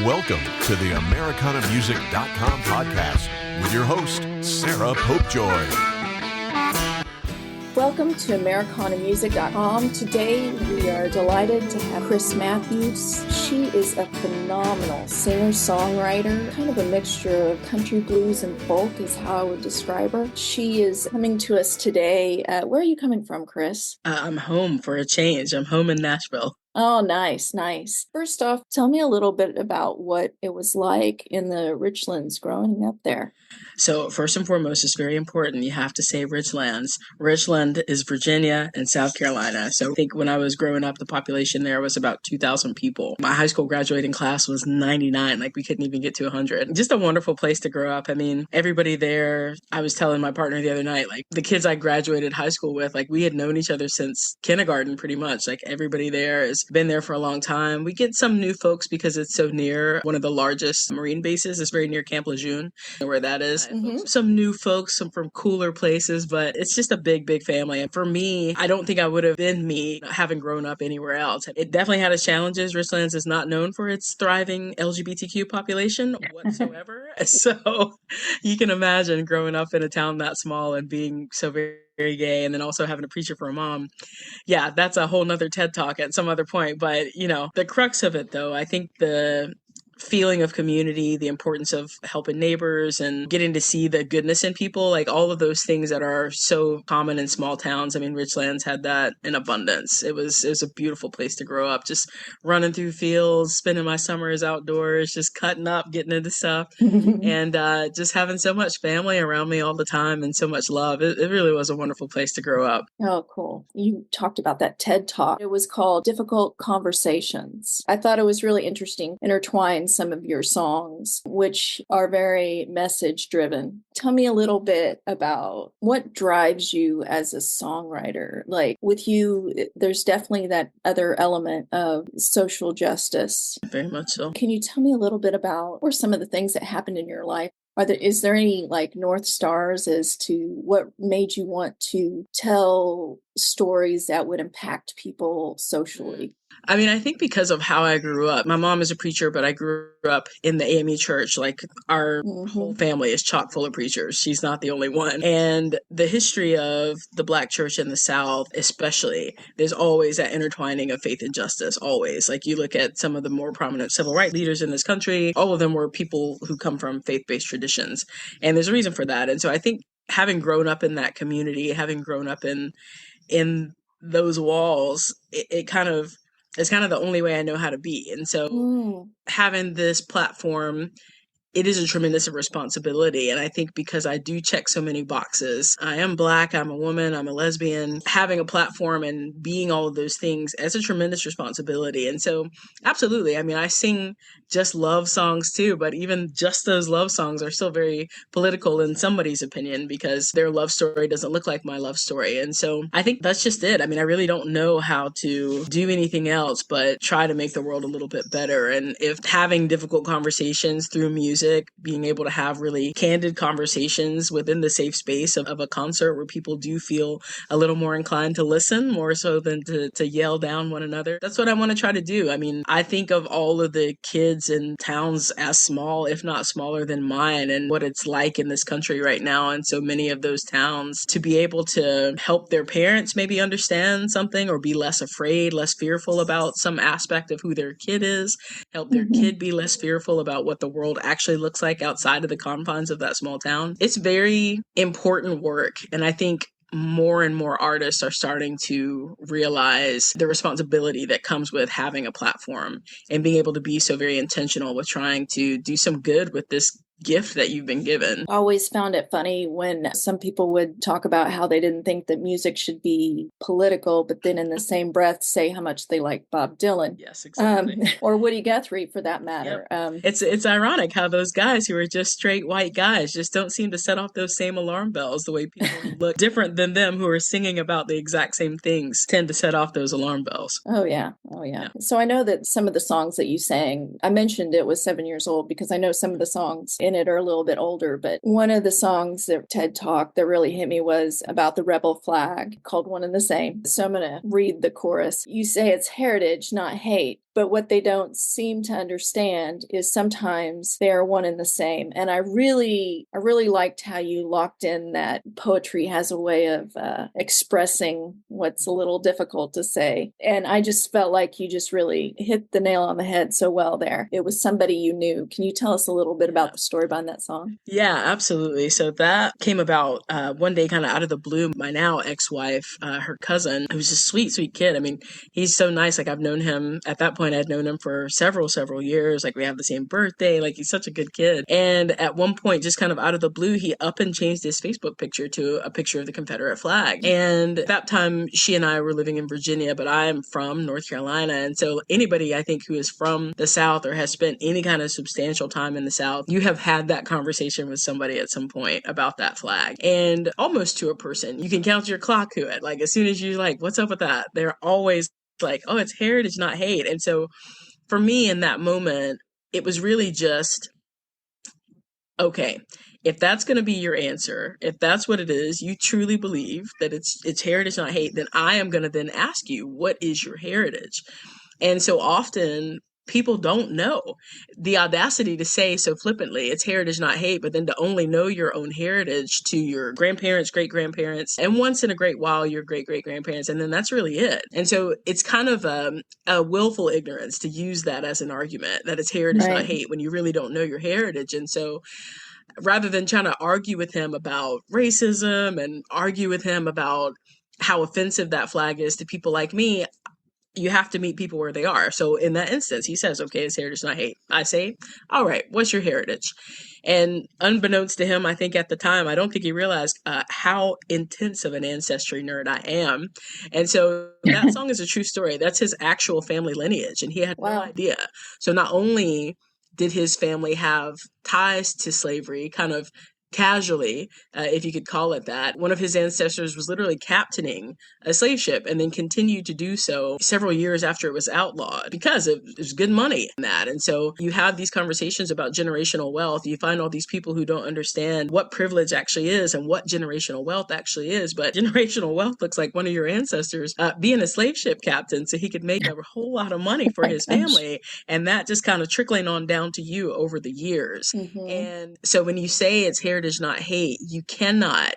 Welcome to the AmericanaMusic.com podcast with your host, Sarah Popejoy. Welcome to AmericanaMusic.com. Today we are delighted to have Chris Matthews. She is a phenomenal singer-songwriter, kind of a mixture of country, blues, and folk is how I would describe her. She is coming to us today. Where are you coming from, Chris? I'm home for a change. I'm home in Nashville. Oh, nice, nice. First off, tell me a little bit about what it was like in the Richlands growing up there. So first and foremost, it's very important. You have to say Richlands. Richland is Virginia and South Carolina. So I think when I was growing up, the population there was about 2,000 people. My high school graduating class was 99. Like we couldn't even get to 100. Just a wonderful place to grow up. I mean, everybody there, I was telling my partner the other night, like the kids I graduated high school with, like we had known each other since kindergarten pretty much. Like everybody there has been there for a long time. We get some new folks because it's so near one of the largest Marine bases. It's very near Camp Lejeune, where that is. Mm-hmm. Some new folks, some from cooler places, but it's just a big, big family. And for me, I don't think I would have been me having grown up anywhere else. It definitely had its challenges. Richlands is not known for its thriving LGBTQ population whatsoever. So you can imagine growing up in a town that small and being so very gay and then also having a preacher for a mom. Yeah, that's a whole nother TED Talk at some other point. But, you know, the crux of it, though, I think the feeling of community, the importance of helping neighbors and getting to see the goodness in people, like all of those things that are so common in small towns. I mean, Richlands had that in abundance. It was a beautiful place to grow up, just running through fields, spending my summers outdoors, just cutting up, getting into stuff, and just having so much family around me all the time and so much love. It really was a wonderful place to grow up. Oh, cool. You talked about that TED Talk. It was called Difficult Conversations. I thought it was really interesting, intertwined some of your songs, which are very message driven. Tell me a little bit about what drives you as a songwriter. Like with you, there's definitely that other element of social justice. Very much so. Can you tell me a little bit about or some of the things that happened in your life? Is there any like North Stars as to what made you want to tell stories that would impact people socially? I mean, I think because of how I grew up, my mom is a preacher, but I grew up in the AME church. Like our whole family is chock full of preachers. She's not the only one. And the history of the Black church in the South, especially, there's always that intertwining of faith and justice, always. Like you look at some of the more prominent civil rights leaders in this country, all of them were people who come from faith-based traditions. And there's a reason for that. And so I think having grown up in that community, having grown up in those walls, it's kind of the only way I know how to be. And so having this platform, it is a tremendous responsibility. And I think because I do check so many boxes, I am Black, I'm a woman, I'm a lesbian, having a platform and being all of those things is a tremendous responsibility. And so absolutely, I mean, I sing just love songs too, but even just those love songs are still very political in somebody's opinion because their love story doesn't look like my love story. And so I think that's just it. I mean, I really don't know how to do anything else but try to make the world a little bit better. And if having difficult conversations through music, being able to have really candid conversations within the safe space of a concert where people do feel a little more inclined to listen, more so than to yell down one another. That's what I want to try to do. I mean, I think of all of the kids in towns as small, if not smaller than mine, and what it's like in this country right now. And so many of those towns to be able to help their parents maybe understand something or be less afraid, less fearful about some aspect of who their kid is, help their kid be less fearful about what the world actually looks like outside of the confines of that small town. It's very important work. And I think more and more artists are starting to realize the responsibility that comes with having a platform and being able to be so very intentional with trying to do some good with this gift that you've been given. I always found it funny when some people would talk about how they didn't think that music should be political, but then in the same breath say how much they like Bob Dylan. Yes, exactly. Or Woody Guthrie for that matter. Yep. It's ironic how those guys who are just straight white guys just don't seem to set off those same alarm bells the way people who look different than them who are singing about the exact same things tend to set off those alarm bells. Oh, yeah. So I know that some of the songs that you sang, I mentioned it was 7 years old because I know some of the songs in it are a little bit older, but one of the songs that TED Talk that really hit me was about the rebel flag called One and the Same. So I'm going to read the chorus. You say it's heritage, not hate. But what they don't seem to understand is sometimes they are one and the same. And I really liked how you locked in that poetry has a way of expressing what's a little difficult to say. And I just felt like you just really hit the nail on the head so well there. It was somebody you knew. Can you tell us a little bit about the story behind that song? Yeah, absolutely. So that came about one day kind of out of the blue. My now ex-wife, her cousin, who's a sweet, sweet kid. I mean, he's so nice. Like I've known him at that point. I'd known him for several years. Like we have the same birthday. Like he's such a good kid. And at one point, just kind of out of the blue, he up and changed his Facebook picture to a picture of the Confederate flag. And at that time, she and I were living in Virginia, but I'm from North Carolina. And so anybody I think who is from the South or has spent any kind of substantial time in the South, you have had that conversation with somebody at some point about that flag. And almost to a person, you can count your clock to it. Like as soon as you like, what's up with that? They're always like, oh, it's heritage, not hate. And so for me in that moment, it was really just, okay, if that's going to be your answer, if that's what it is, you truly believe that it's heritage, not hate, then I am going to then ask you, what is your heritage? And so often people don't know. The audacity to say so flippantly, it's heritage, not hate, but then to only know your own heritage to your grandparents, great-grandparents, and once in a great while, your great-great-grandparents, and then that's really it. And so it's kind of a willful ignorance to use that as an argument, that it's heritage, not hate, when you really don't know your heritage. And so rather than trying to argue with him about racism and argue with him about how offensive that flag is to people like me, you have to meet people where they are. So in that instance, he says, okay, it's heritage, not hate. I say, all right, what's your heritage? And unbeknownst to him, I think at the time, I don't think he realized how intense of an ancestry nerd I am. And so that song is a true story. That's his actual family lineage. And he had no idea. So not only did his family have ties to slavery, kind of casually, if you could call it that. One of his ancestors was literally captaining a slave ship and then continued to do so several years after it was outlawed because there's good money in that. And so you have these conversations about generational wealth. You find all these people who don't understand what privilege actually is and what generational wealth actually is. But generational wealth looks like one of your ancestors being a slave ship captain so he could make a whole lot of money for his family. And that just kind of trickling on down to you over the years. Mm-hmm. And so when you say it's heritage, not hate, you cannot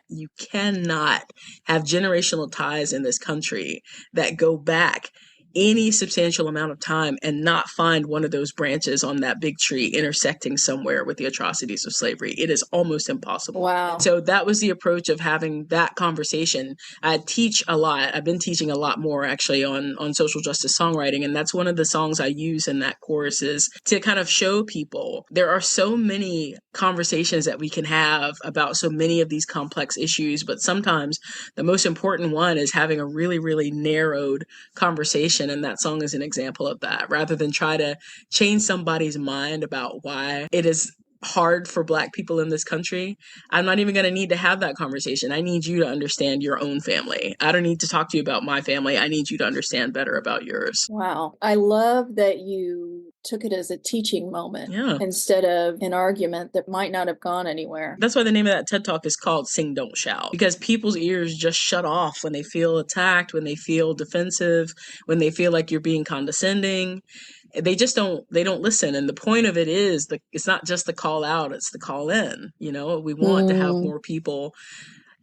have generational ties in this country that go back any substantial amount of time and not find one of those branches on that big tree intersecting somewhere with the atrocities of slavery. It is almost impossible. Wow. And so that was the approach of having that conversation. I teach a lot. I've been teaching a lot more actually on social justice songwriting. And that's one of the songs I use in that course is to kind of show people there are so many conversations that we can have about so many of these complex issues. But sometimes the most important one is having a really, really narrowed conversation. And that song is an example of that. Rather than try to change somebody's mind about why it is hard for Black people in this country, I'm not even going to need to have that conversation. I need you to understand your own family. I don't need to talk to you about my family. I need you to understand better about yours. Wow. I love that you took it as a teaching moment instead of an argument that might not have gone anywhere. That's why the name of that TED Talk is called Sing, Don't Shout, because people's ears just shut off when they feel attacked, when they feel defensive, when they feel like you're being condescending. They don't listen. And the point of it is it's not just the call out, it's the call in. You know, we want to have more people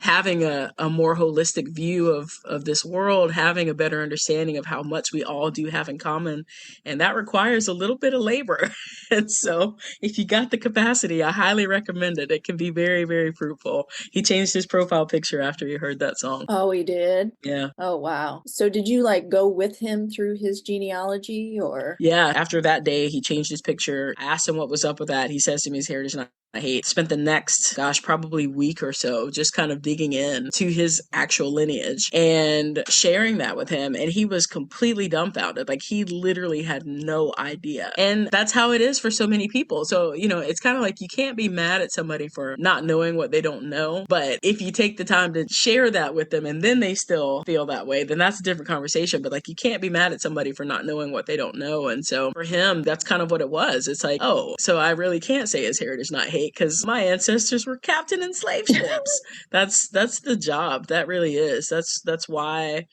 having a more holistic view of this world, having a better understanding of how much we all do have in common. And that requires a little bit of labor. And so if you got the capacity, I highly recommend it. It can be very, very fruitful. He changed his profile picture after he heard that song. Oh, he did? Yeah. Oh, wow. So did you go with him through his genealogy or? Yeah. After that day, he changed his picture. I asked him what was up with that. He says to me, his heritage not hate. Spent the next, probably week or so just kind of digging in to his actual lineage and sharing that with him. And he was completely dumbfounded. Like he literally had no idea. And that's how it is for so many people. So, it's kind of like you can't be mad at somebody for not knowing what they don't know. But if you take the time to share that with them and then they still feel that way, then that's a different conversation. But you can't be mad at somebody for not knowing what they don't know. And so for him, that's kind of what it was. It's like, oh, so I really can't say his heritage, not hate, because my ancestors were captaining slave ships. That's the job. That really is. That's why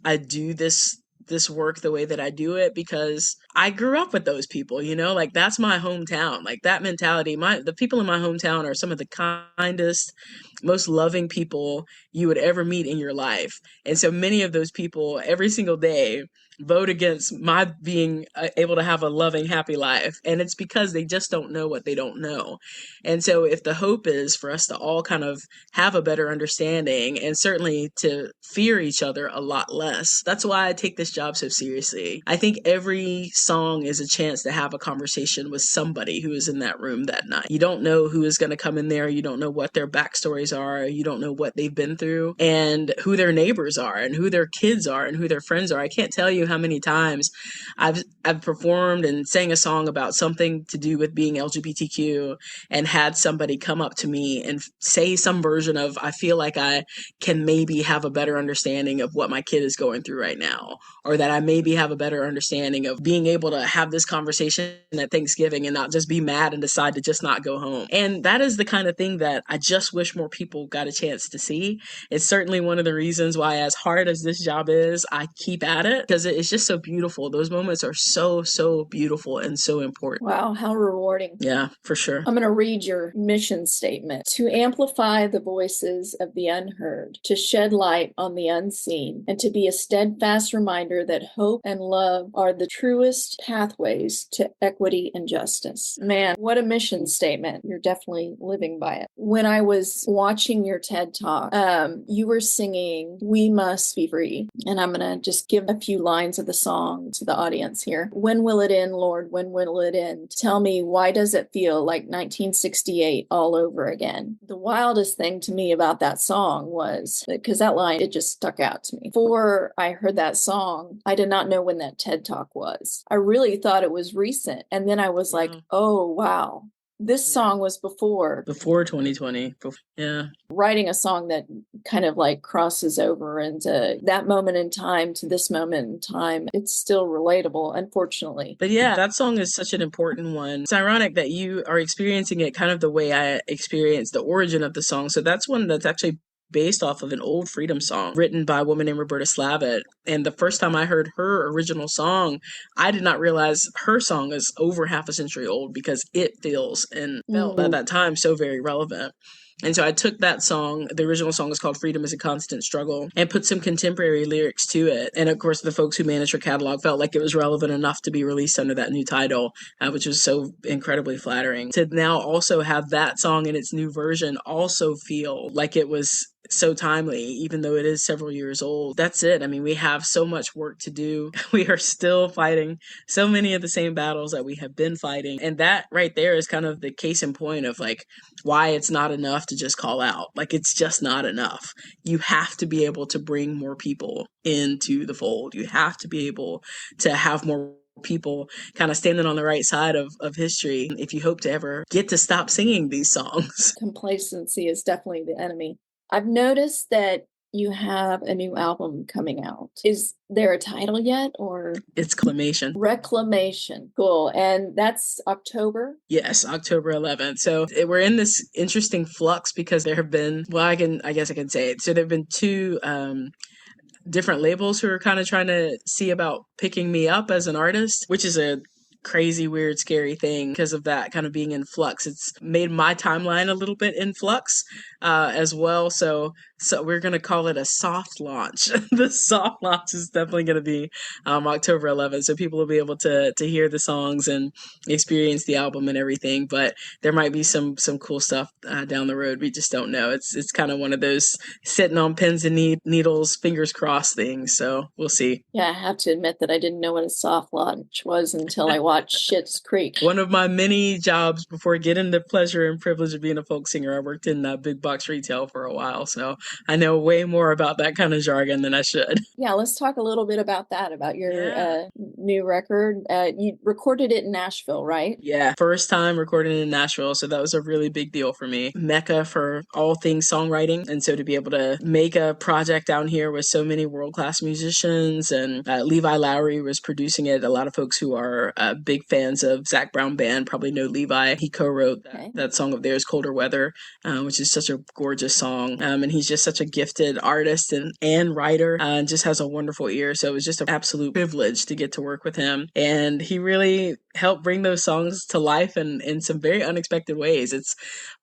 I do this this work the way that I do it because I grew up with those people, like that's my hometown. Like that mentality, the people in my hometown are some of the kindest, most loving people you would ever meet in your life. And so many of those people every single day vote against my being able to have a loving, happy life. And it's because they just don't know what they don't know. And so if the hope is for us to all kind of have a better understanding and certainly to fear each other a lot less, that's why I take this job so seriously. I think every song is a chance to have a conversation with somebody who is in that room that night. You don't know who is going to come in there. You don't know what their backstories are. You don't know what they've been through and who their neighbors are and who their kids are and who their friends are. I can't tell you how many times I've performed and sang a song about something to do with being LGBTQ and had somebody come up to me and say some version of, I feel like I can maybe have a better understanding of what my kid is going through right now, or that I maybe have a better understanding of being able to have this conversation at Thanksgiving and not just be mad and decide to just not go home. And that is the kind of thing that I just wish more people got a chance to see. It's certainly one of the reasons why, as hard as this job is, I keep at it because it's just so beautiful. Those moments are so, so beautiful and so important. Wow, how rewarding. Yeah, for sure. I'm going to read your mission statement. To amplify the voices of the unheard, to shed light on the unseen, and to be a steadfast reminder that hope and love are the truest pathways to equity and justice. Man, what a mission statement. You're definitely living by it. When I was watching your TED Talk, you were singing We Must Be Free. And I'm going to just give a few lines of the song to the audience here. When will it end, Lord? When will it end? Tell me, why does it feel like 1968 all over again? The wildest thing to me about that song was, because that line, it just stuck out to me. Before I heard that song, I did not know when that TED Talk was. I really thought it was recent. And then I was like, oh, wow. This song was before 2020. Yeah. Writing a song that kind of like crosses over into that moment in time to this moment in time. It's still relatable, unfortunately. But yeah, that song is such an important one. It's ironic that you are experiencing it kind of the way I experienced the origin of the song. So that's one that's actually based off of an old freedom song written by a woman named Roberta Slavitt. And the first time I heard her original song, I did not realize her song is over half a century old because it feels and felt at that time so very relevant. And so I took that song, the original song is called Freedom is a Constant Struggle, and put some contemporary lyrics to it. And of course, the folks who managed her catalog felt like it was relevant enough to be released under that new title, which was so incredibly flattering. To now also have that song in its new version also feel like it was so timely, even though it is several years old. That's it. I mean, we have so much work to do. We are still fighting so many of the same battles that we have been fighting. And that right there is kind of the case in point of like why it's not enough to just call out. Like it's just not enough. You have to be able to bring more people into the fold. You have to be able to have more people kind of standing on the right side of history if you hope to ever get to stop singing these songs. Complacency is definitely the enemy. I've noticed that you have a new album coming out. Is there a title yet, or? It's Reclamation. Reclamation. Cool. And that's October? Yes, October 11th. So we're in this interesting flux because there have been, I guess I can say it. So there have been two different labels who are kind of trying to see about picking me up as an artist, which is a crazy, weird, scary thing because of that kind of being in flux. It's made my timeline a little bit in flux as well. So we're going to call it a soft launch. The soft launch is definitely going to be October 11th. So people will be able to hear the songs and experience the album and everything. But there might be some cool stuff down the road. We just don't know. It's kind of one of those sitting on pins and needles, fingers crossed things. So we'll see. Yeah, I have to admit that I didn't know what a soft launch was until I watched Schitt's Creek. One of my many jobs before getting the pleasure and privilege of being a folk singer, I worked in big box retail for a while. So I know way more about that kind of jargon than I should. Yeah, let's talk a little bit about that, about your new record. You recorded it in Nashville, right? Yeah, first time recording in Nashville, so that was a really big deal for me. Mecca for all things songwriting, and so to be able to make a project down here with so many world-class musicians, and Levi Lowry was producing it. A lot of folks who are big fans of Zac Brown Band probably know Levi. He co-wrote that song of theirs, Colder Weather, which is such a gorgeous song, and he's just such a gifted artist and writer, and just has a wonderful ear, so it was just an absolute privilege to get to work with him, and he really helped bring those songs to life in some very unexpected ways. It's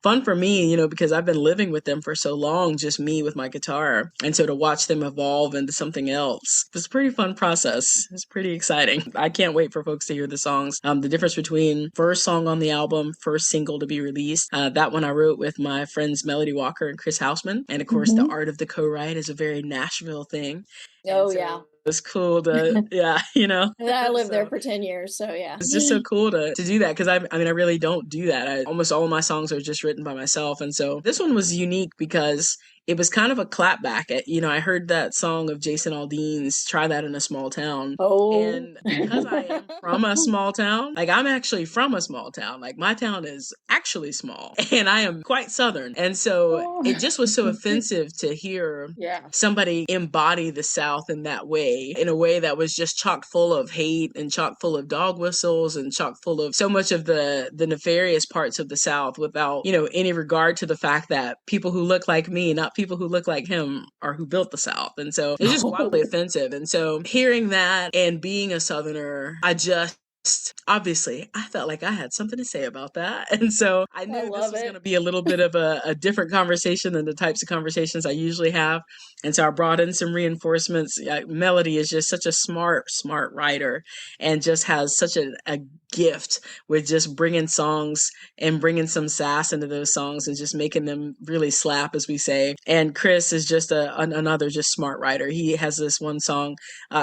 fun for me, because I've been living with them for so long, just me with my guitar. And so to watch them evolve into something else was a pretty fun process. It's pretty exciting. I can't wait for folks to hear the songs. The difference between first song on the album, first single to be released, that one I wrote with my friends Melody Walker and Chris Houseman. And of course, the art of the co-write is a very Nashville thing. Oh, yeah. It's cool to, I lived there for 10 years, so yeah. It's just so cool to do that, because I really don't do that. Almost all of my songs are just written by myself. And so this one was unique because it was kind of a clapback at, I heard that song of Jason Aldean's Try That in a Small Town. Oh. And because I am from a small town, like I'm actually from a small town, like my town is actually small and I am quite Southern. And so it just was so offensive to hear somebody embody the South in that way, in a way that was just chock full of hate and chock full of dog whistles and chock full of so much of the nefarious parts of the South without, any regard to the fact that people who look like me, not people who look like him, are who built the South. And so it's just wildly offensive. And so hearing that and being a Southerner, obviously, I felt like I had something to say about that. And so I knew this was going to be a little bit of a different conversation than the types of conversations I usually have. And so I brought in some reinforcements. Melody is just such a smart writer and just has such a gift with just bringing songs and bringing some sass into those songs and just making them really slap, as we say. And Chris is just another just smart writer. He has this one song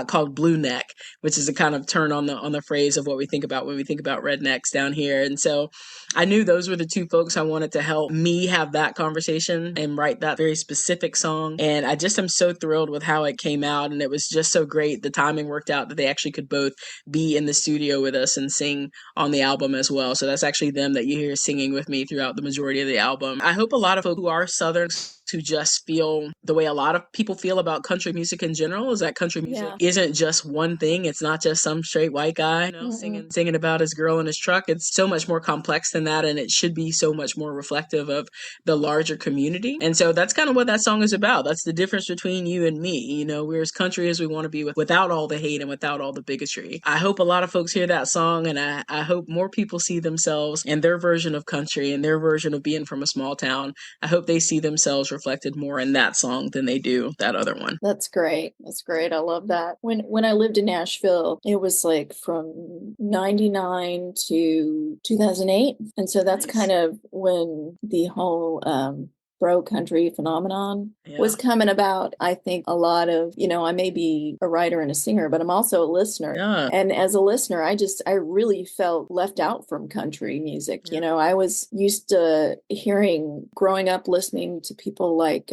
called Blue Neck, which is a kind of turn on the phrase of what we think about when we think about rednecks down here. And so I knew those were the two folks I wanted to help me have that conversation and write that very specific song. And I just am so thrilled with how it came out. And it was just so great. The timing worked out that they actually could both be in the studio with us and sing on the album as well. So that's actually them that you hear singing with me throughout the majority of the album. I hope a lot of folks who are Southern who just feel the way a lot of people feel about country music in general, is that country music isn't just one thing. It's not just some straight white guy, singing about his girl in his truck. It's so much more complex than that, and it should be so much more reflective of the larger community. And so that's kind of what that song is about. That's the difference between you and me. We're as country as we want to be without all the hate and without all the bigotry. I hope a lot of folks hear that song, and I hope more people see themselves in their version of country and their version of being from a small town. I hope they see themselves reflected more in that song than they do that other one. That's great. I love that. When I lived in Nashville, it was like from 99 to 2008. And so that's kind of when the whole bro country phenomenon was coming about. I think a lot of, I may be a writer and a singer, but I'm also a listener. Yeah. And as a listener, I really felt left out from country music. Yeah. I was used to growing up listening to people like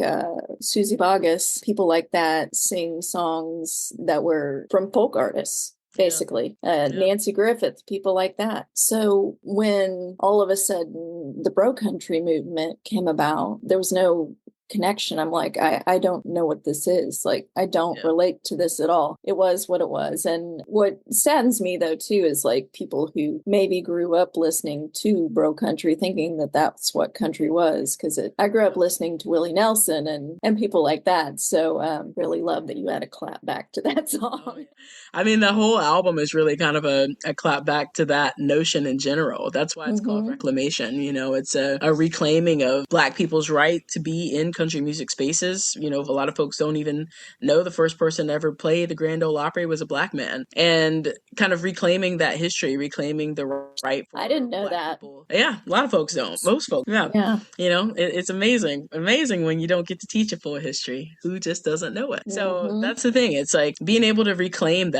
Susie Boggess, people like that sing songs that were from folk artists. Basically, Nancy Griffith, people like that. So when all of a sudden the bro country movement came about, there was no connection. I'm like, I don't know what this is. Like, I don't relate to this at all. It was what it was. And what saddens me though too is like people who maybe grew up listening to bro country thinking that that's what country was, because I grew up listening to Willie Nelson and people like that. So really love that you had a clap back to that song. I mean, the whole album is really kind of a clap back to that notion in general. That's why it's called Reclamation. It's a reclaiming of Black people's right to be in country music spaces. A lot of folks don't even know the first person to ever play the Grand Ole Opry was a Black man, and kind of reclaiming that history, reclaiming the right for I didn't know Black that. people. Yeah, a lot of folks don't. Most folks, it's amazing when you don't get to teach a full history. Who just doesn't know it? So that's the thing. It's like being able to reclaim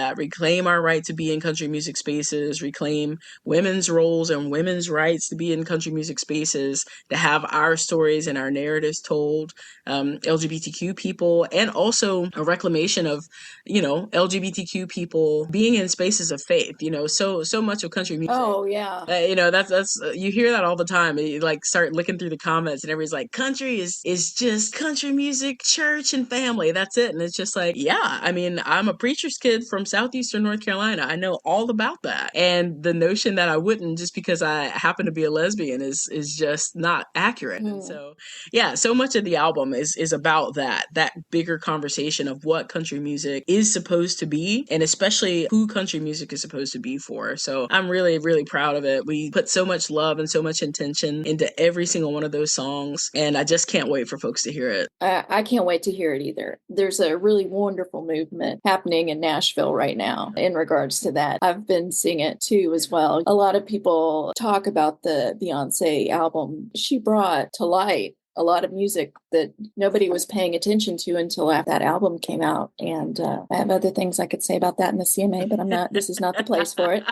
our right to be in country music spaces, reclaim women's roles and women's rights to be in country music spaces, to have our stories and our narratives told, disabled, LGBTQ people, and also a reclamation of, LGBTQ people being in spaces of faith. So much of country music. Oh yeah. That's you hear that all the time. You like start looking through the comments, and everybody's like, "Country is just country music, church, and family. That's it." And it's just like, yeah. I mean, I'm a preacher's kid from southeastern North Carolina. I know all about that, and the notion that I wouldn't just because I happen to be a lesbian is just not accurate. And so, yeah, so much of the album is about that bigger conversation of what country music is supposed to be, and especially who country music is supposed to be for. So I'm really, really proud of it. We put so much love and so much intention into every single one of those songs, and I just can't wait for folks to hear it. I can't wait to hear it either. There's a really wonderful movement happening in Nashville right now in regards to that. I've been seeing it too as well. A lot of people talk about the Beyonce album. She brought to light a lot of music that nobody was paying attention to until after that album came out. And I have other things I could say about that in the CMA, but this is not the place for it.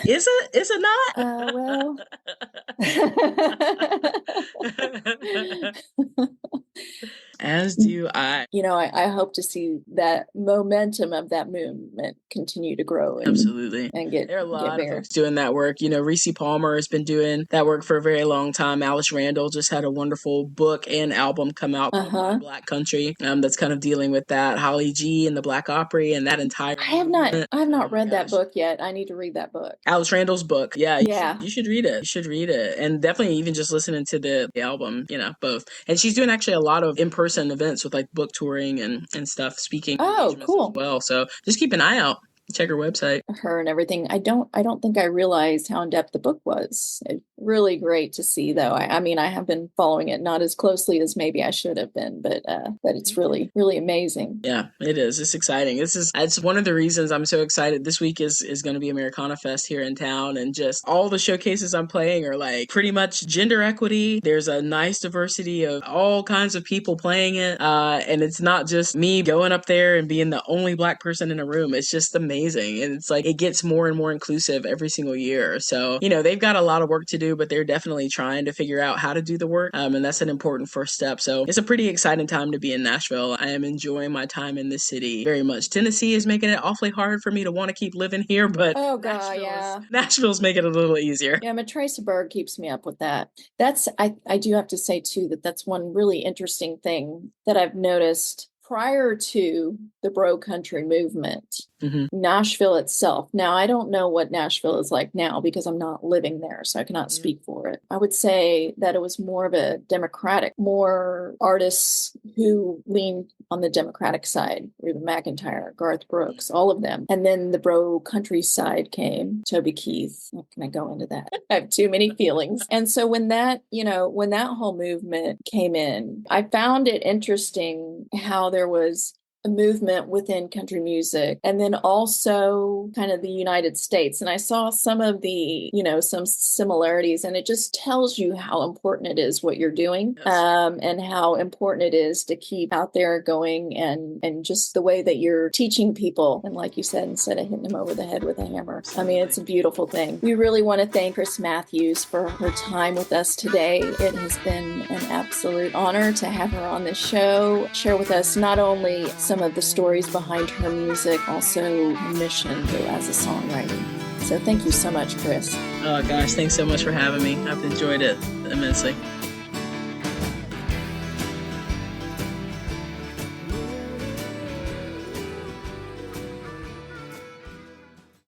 Is it? Is it not? Well. As do I. I hope to see that momentum of that movement continue to grow. Absolutely. And there are a lot of folks doing that work. Reese Palmer has been doing that work for a very long time. Alice Randall just had a wonderful book and album come out called Black Country that's kind of dealing with that. Holly G and the Black Opry and that entire I have not read that book yet. I need to read that book. Alice Randall's book. Yeah. You should read it. You should read it. And definitely even just listening to the album, both. And she's doing actually a lot of in-person events with like book touring and stuff, speaking. Oh, cool. As well. So just keep an eye out. Check her website. Her and everything. I don't think I realized how in depth the book was. It's really great to see, though. I mean, I have been following it not as closely as maybe I should have been, but it's really, really amazing. Yeah, it is. It's exciting. It's one of the reasons I'm so excited. This week is going to be Americana Fest here in town, and just all the showcases I'm playing are like pretty much gender equity. There's a nice diversity of all kinds of people playing it, and it's not just me going up there and being the only Black person in a room. It's just amazing. And it's like it gets more and more inclusive every single year. So, they've got a lot of work to do, but they're definitely trying to figure out how to do the work. And that's an important first step. So it's a pretty exciting time to be in Nashville. I am enjoying my time in this city very much. Tennessee is making it awfully hard for me to want to keep living here, but Nashville's making it a little easier. Yeah, Matraca Berg keeps me up with that. I do have to say too that's one really interesting thing that I've noticed prior to the bro country movement. Nashville itself. Now, I don't know what Nashville is like now because I'm not living there, so I cannot speak for it. I would say that it was more of a democratic, more artists who leaned on the democratic side, Reba McEntire, Garth Brooks, all of them. And then the bro country side came, Toby Keith. How can I go into that? I have too many feelings. And so when that whole movement came in, I found it interesting how there was a movement within country music and then also kind of the United States. And I saw some of the, some similarities, and it just tells you how important it is what you're doing, and how important it is to keep out there going and just the way that you're teaching people. And like you said, instead of hitting them over the head with a hammer. I mean, it's a beautiful thing. We really want to thank Chris Matthews for her time with us today. It has been an absolute honor to have her on this show, share with us not only some of the stories behind her music, also her mission as a songwriter. So thank you so much, Chris. Oh gosh, thanks so much for having me. I've enjoyed it immensely.